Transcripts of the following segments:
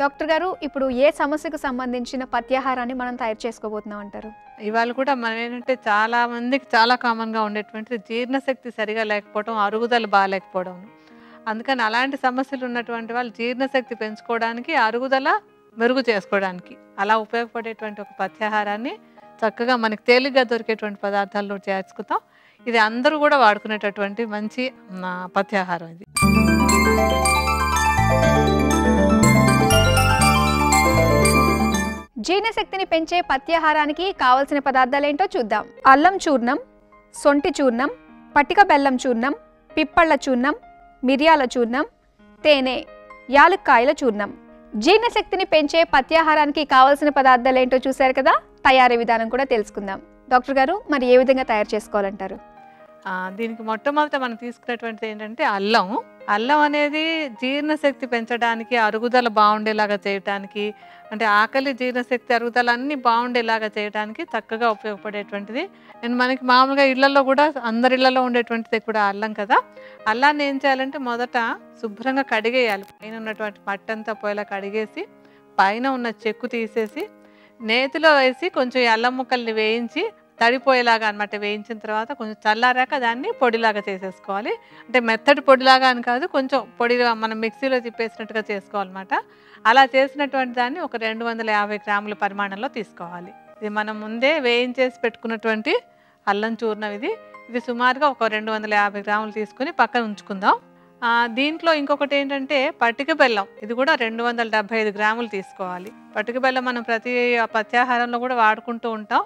Doctor గారు ఇప్పుడు ఏ సమస్యకు సంబంధించిన పథ్యాహారాన్ని మనం తయారు చేసుకోబోతున్నాం అంటారు? ఇవాళ కూడా మనం ఏంటంటే చాలా మందికి చాలా కామన్‌గా ఉండేటువంటిది జీర్ణశక్తి సరిగా లేకపోవడం, అరుగుదల బాలేకపోవడం. అందుకని అలాంటి సమస్యలు ఉన్నటువంటి వాళ్ళు జీర్ణశక్తి పెంచుకోవడానికి, అరుగుదల మెరుగు చేసుకోవడానికి అలా ఉపయోగపడేటువంటి ఒక పథ్యాహారాన్ని చక్కగా మనకి తేలిగ్గా దొరికేటువంటి పదార్థాల్లో చేసుకుంటాం. ఇది అందరూ కూడా వాడుకునేటటువంటి మంచి పథ్యాహారం ఇది. జీర్ణశక్తిని పెంచే పథ్యాహారానికి కావలసిన పదార్థాలు ఏంటో చూద్దాం. అల్లం చూర్ణం, సొంటి చూర్ణం, పటిక బెల్లం చూర్ణం, పిప్పళ్ళ చూర్ణం, మిరియాల చూర్ణం, తేనె, యాలక్కాయల చూర్ణం. జీర్ణశక్తిని పెంచే పథ్యాహారానికి కావలసిన పదార్థాలు ఏంటో చూశారు కదా, తయారీ విధానం కూడా తెలుసుకుందాం. డాక్టర్ గారు మరి ఏ విధంగా తయారు చేసుకోవాలంటారు? దీనికి మొట్టమొదట మనం తీసుకునేటువంటిది ఏంటంటే అల్లం. అల్లం అనేది జీర్ణశక్తి పెంచడానికి, అరుగుదల బాగుండేలాగా చేయడానికి, అంటే ఆకలి, జీర్ణశక్తి, అరుగుదల అన్నీ బాగుండేలాగా చేయడానికి చక్కగా ఉపయోగపడేటువంటిది. అండ్ మనకి మామూలుగా ఇళ్లలో కూడా అందరి ఇళ్లలో ఉండేటువంటిది కూడా అల్లం కదా. అల్లాన్ని ఏం చేయాలంటే మొదట శుభ్రంగా కడిగేయాలి. పైన ఉన్నటువంటి మట్టంతా పోయేలా కడిగేసి, పైన ఉన్న చెక్కు తీసేసి, నేతిలో వేసి కొంచెం అల్లం ముక్కల్ని వేయించి తడిపోయేలాగా అనమాట. వేయించిన తర్వాత కొంచెం చల్లారాక దాన్ని పొడిలాగా చేసేసుకోవాలి. అంటే మెత్తటి పొడిలాగా అని కాదు, కొంచెం పొడిగా మనం మిక్సీలో తిప్పేసినట్టుగా చేసుకోవాలన్నమాట. అలా చేసినటువంటి దాన్ని ఒక 250 గ్రాముల పరిమాణంలో తీసుకోవాలి. ఇది మనం ముందే వేయించేసి పెట్టుకున్నటువంటి అల్లం చూర్ణం ఇది. ఇది సుమారుగా ఒక 250 గ్రాములు తీసుకుని పక్కన ఉంచుకుందాం. దీంట్లో ఇంకొకటి ఏంటంటే పటిక బెల్లం. ఇది కూడా 275 గ్రాములు తీసుకోవాలి. పటిక బెల్లం మనం ప్రతి పథ్యాహారంలో కూడా వాడుకుంటూ ఉంటాం.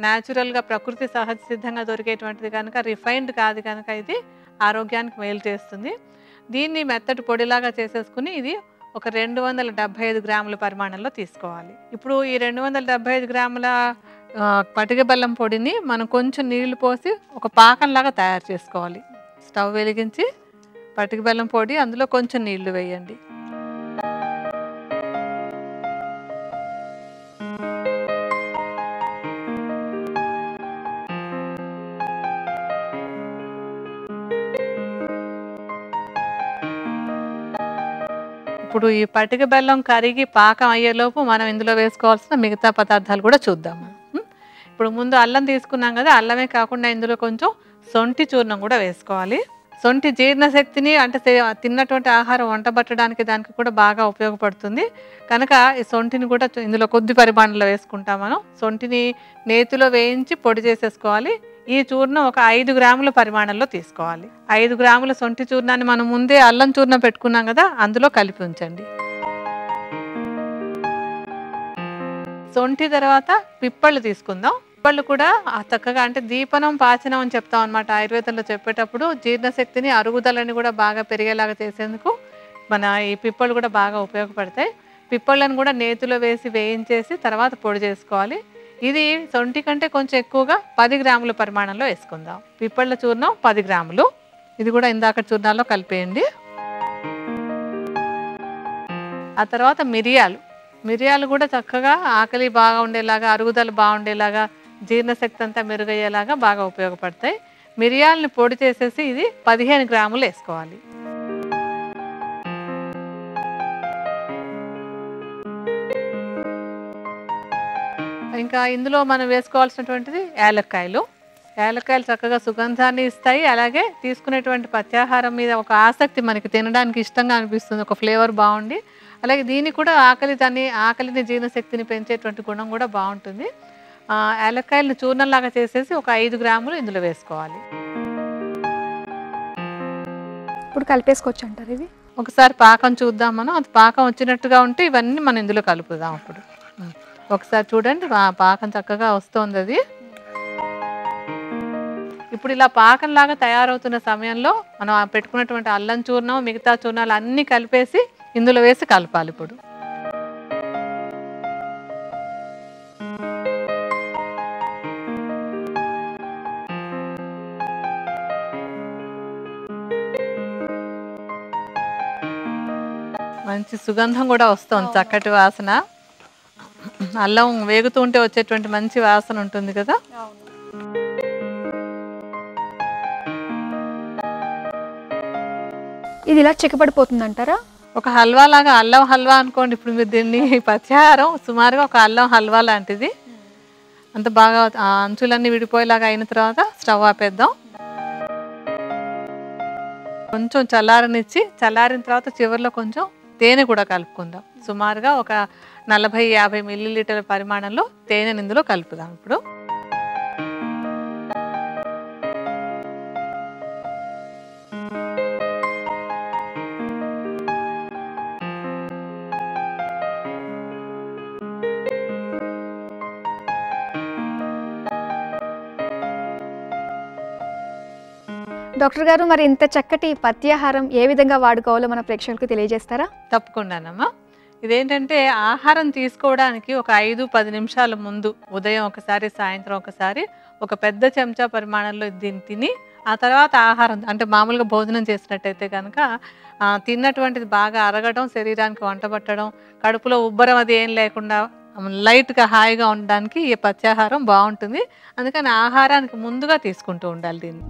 న్యాచురల్గా ప్రకృతి సహజ సిద్ధంగా దొరికేటువంటిది కనుక, రిఫైన్డ్ కాదు కనుక ఇది ఆరోగ్యానికి మేలు చేస్తుంది. దీన్ని మెత్తటి పొడిలాగా చేసేసుకుని ఇది ఒక 275 గ్రాముల పరిమాణంలో తీసుకోవాలి. ఇప్పుడు ఈ 275 గ్రాముల పటిక బెల్లం పొడిని మనం కొంచెం నీళ్లు పోసి ఒక పాకంలాగా తయారు చేసుకోవాలి. స్టవ్ వెలిగించి పటిక బెల్లం పొడి, అందులో కొంచెం నీళ్లు వేయండి. ఇప్పుడు ఈ పటిక బెల్లం కరిగి పాకం అయ్యేలోపు మనం ఇందులో వేసుకోవాల్సిన మిగతా పదార్థాలు కూడా చూద్దాము. ఇప్పుడు ముందు అల్లం తీసుకున్నాం కదా, అల్లమే కాకుండా ఇందులో కొంచెం సొంటి చూర్ణం కూడా వేసుకోవాలి. సొంటి జీర్ణశక్తిని, అంటే తిన్నటువంటి ఆహారం వంటబట్టడానికి దానికి కూడా బాగా ఉపయోగపడుతుంది కనుక ఈ సొంటిని కూడా ఇందులో కొద్ది పరిమాణంలో వేసుకుంటాం మనం. సొంటిని నేతిలో వేయించి పొడి చేసేసుకోవాలి. ఈ చూర్ణం ఒక 5 గ్రాముల పరిమాణంలో తీసుకోవాలి. 5 గ్రాముల సొంటి చూర్ణాన్ని మనం ముందే అల్లం చూర్ణం పెట్టుకున్నాం కదా, అందులో కలిపి ఉంచండి. సొంటి తర్వాత పిప్పళ్ళు తీసుకుందాం. పిప్పళ్ళు కూడా చక్కగా, అంటే దీపనం పాచనం అని చెప్తాం అనమాట ఆయుర్వేదంలో చెప్పేటప్పుడు. జీర్ణశక్తిని, అరుగుదలని కూడా బాగా పెరిగేలాగా చేసేందుకు మన ఈ పిప్పళ్ళు కూడా బాగా ఉపయోగపడతాయి. పిప్పళ్ళను కూడా నేతిలో వేసి వేయించేసి తర్వాత పొడి చేసుకోవాలి. ఇది సొంటి కంటే కొంచెం ఎక్కువగా 10 గ్రాముల పరిమాణంలో వేసుకుందాం. పిప్పళ్ళ చూర్ణం 10 గ్రాములు. ఇది కూడా ఇందాక చూర్ణాల్లో కలిపేయండి. ఆ తర్వాత మిరియాలు కూడా చక్కగా ఆకలి బాగా ఉండేలాగా, అరుగుదల బాగుండేలాగా, జీర్ణశక్తి అంతా మెరుగయ్యేలాగా బాగా ఉపయోగపడతాయి. మిరియాలని పొడి చేసేసి ఇది 15 గ్రాములు వేసుకోవాలి. ఇంకా ఇందులో మనం వేసుకోవాల్సినటువంటిది యాలక్కాయలు చక్కగా సుగంధాన్ని ఇస్తాయి. అలాగే తీసుకునేటువంటి పథ్యాహారం మీద ఒక ఆసక్తి, మనకి తినడానికి ఇష్టంగా అనిపిస్తుంది, ఒక ఫ్లేవర్ బాగుండి. అలాగే దీనికి కూడా ఆకలిని జీర్ణశక్తిని పెంచేటువంటి గుణం కూడా బాగుంటుంది. యాలక్కాయలను చూర్ణంలాగా చేసేసి ఒక 5 గ్రాములు ఇందులో వేసుకోవాలి. ఇప్పుడు కలిపేసుకోవచ్చు అంటారు ఇది? ఒకసారి పాకం చూద్దాం మనం. అది పాకం వచ్చినట్టుగా ఉంటే ఇవన్నీ మనం ఇందులో కలుపుదాం. ఇప్పుడు ఒకసారి చూడండి, పాకం చక్కగా వస్తుంది. అది ఇప్పుడు ఇలా పాకంలాగా తయారవుతున్న సమయంలో మనం పెట్టుకున్నటువంటి అల్లం చూర్ణం, మిగతా చూర్ణాలు అన్నీ కలిపేసి ఇందులో వేసి కలపాలి. ఇప్పుడు మంచి సుగంధం కూడా వస్తుంది, చక్కటి వాసన. అల్లం వేగుతూ ఉంటే వచ్చేటువంటి మంచి వాసన ఉంటుంది కదా. ఇది ఇలా చిక్కబడిపోతుంది అంటారా? ఒక హల్వా లాగా, అల్లం హల్వా అనుకోండి. ఇప్పుడు మీరు దీన్ని పత్యాహారం సుమారుగా ఒక అల్లం హల్వా లాంటిది. అంత బాగా అంచులన్నీ విడిపోయేలాగా అయిన తర్వాత స్టవ్ ఆపేద్దాం. కొంచెం చల్లారనిచ్చి, చల్లారిన తర్వాత చివరిలో కొంచెం తేనె కూడా కలుపుకుందాం. సుమారుగా ఒక 40-50 మిల్లీలీటర్ల పరిమాణంలో తేనెని ఇందులో కలుపుదాం. ఇప్పుడు డాక్టర్ గారు, మరి ఇంత చక్కటి పత్యాహారం ఏ విధంగా వాడుకోవాలో మన ప్రేక్షకులకు తెలియజేస్తారా? తప్పకుండానమ్మా. ఇదేంటంటే ఆహారం తీసుకోవడానికి ఒక 5-10 నిమిషాల ముందు, ఉదయం ఒకసారి, సాయంత్రం ఒకసారి, ఒక పెద్ద చెంచా పరిమాణంలో దీన్ని తిని, ఆ తర్వాత ఆహారం అంటే మామూలుగా భోజనం చేసినట్టయితే కనుక తిన్నటువంటిది బాగా అరగడం, శరీరానికి వంట పట్టడం, కడుపులో ఉబ్బరం అది ఏం లేకుండా లైట్గా హాయిగా ఉండడానికి ఈ పత్యాహారం బాగుంటుంది. అందుకని ఆహారానికి ముందుగా తీసుకుంటూ ఉండాలి దీన్ని.